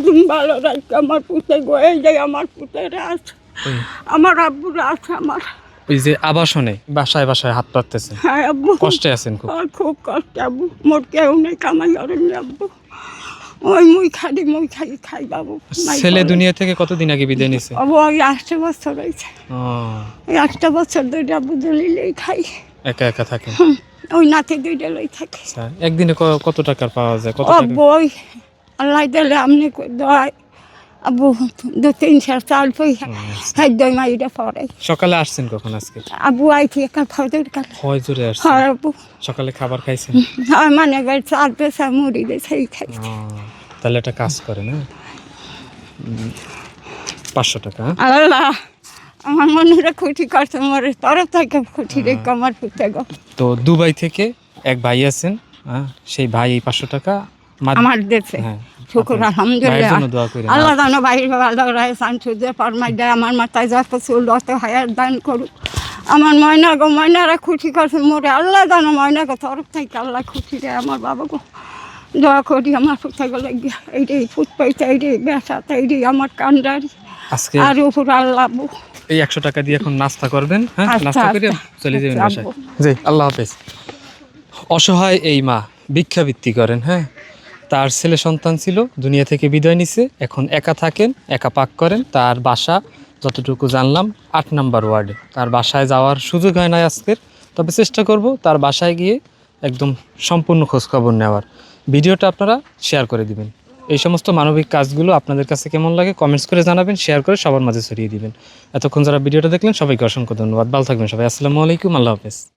তুমি ভালো রাখো আমার পুতে গো, এই যে আমার পুতেরা আছে, আমার আব্বুরা আছে আমার। ওই যে আবাসনে বাসায় বাসায় হাত পাততেছে, হ্যাঁ আব্বু, কষ্টে আছেন খুব। আর খুব কষ্ট আব্বু, মোর কেউ নেই কামাই করেন আব্বু, ওই মুই খাই বাবু। ছেলে দুনিয়া থেকে কতদিন আগে বিদায় নিছে? আবু ওই 8 বছর হয়েছে, ওই 8 বছর ধরে আব্বু দলিলেই খাই, একা একা থাকে। ওই নাতি দুইটা লই থাকে। একদিনে কত টাকার পাওয়া যায়? কত আব্বু ওই আল্লাহ দিলে আপনি দয় আব্বু 2-3 চাল পয়সা হাই দই মাইটা পড়ে। সকালে আসছেন কখন আজকে? আব্বু আইছি একটা ফজর কাল। ফজরে আসছেন? হ্যাঁ আব্বু। সকালে খাবার খাইছেন? হ্যাঁ মানে চাল পেশা মুড়ি দিয়ে সেই খাইছি। তাহলে একটা কাজ করেন, হ্যাঁ 500 টাকা। আল্লাহ আমার মনে খুশি করছে, মোর তরফ থেকে খুশি রেখে আমার পুতে গো। তো দুবাই থেকে এক ভাই আছেন, সেই ভাই এই 500 টাকা আমার দেশে শুকুর আলহামদুলিল্লাহ। আল্লাহ জানো বাইরে ভালো রায় সান সুদে ফরমাই দেয়, আমার মাথায় যত চুল অত হায়ার দান করুক। আমার ময়না গো, ময়নারা খুশি করছে মোরে, আল্লাহ জানো ময়না গো তরফ থেকে আল্লাহ খুশি রে আমার বাবা গো। দোয়া করি আমার পুতে গেলে এইটাই ফুট পাইতে, এইটাই বেসাতে, এইটাই আমার কান্ডারি আজকে। আর উপর আল্লাহ এই 100 টাকা দিয়ে এখন নাস্তা করবেন, হ্যাঁ আচ্ছা, নাস্তা করে চলে যাবেন বাসায়। জি আল্লাহ হাফেজ। অসহায় এই মা ভিক্ষাবৃত্তি করেন, হ্যাঁ তার ছেলে সন্তান ছিল, দুনিয়া থেকে বিদায় নিছে, এখন একা থাকেন, একা পাক করেন। তার বাসা যতটুকু জানলাম 8 নম্বর ওয়ার্ডে। তার বাসায় যাওয়ার সুযোগ হয় না আজকের, তবে চেষ্টা করব তার বাসায় গিয়ে একদম সম্পূর্ণ খোঁজখবর নেওয়ার। ভিডিওটা আপনারা শেয়ার করে দিবেন। এই সমস্ত মানবিক কাজগুলো আপনাদের কাছে কেমন লাগে কমেন্টস করে জানাবেন, শেয়ার করে সবার মাঝে ছড়িয়ে দিবেন। এতক্ষণ যারা ভিডিওটা দেখলেন সবাইকে অসংখ্য ধন্যবাদ। ভালো থাকবেন সবাই। আসসালামু আলাইকুম, আল্লাহ হাফেজ।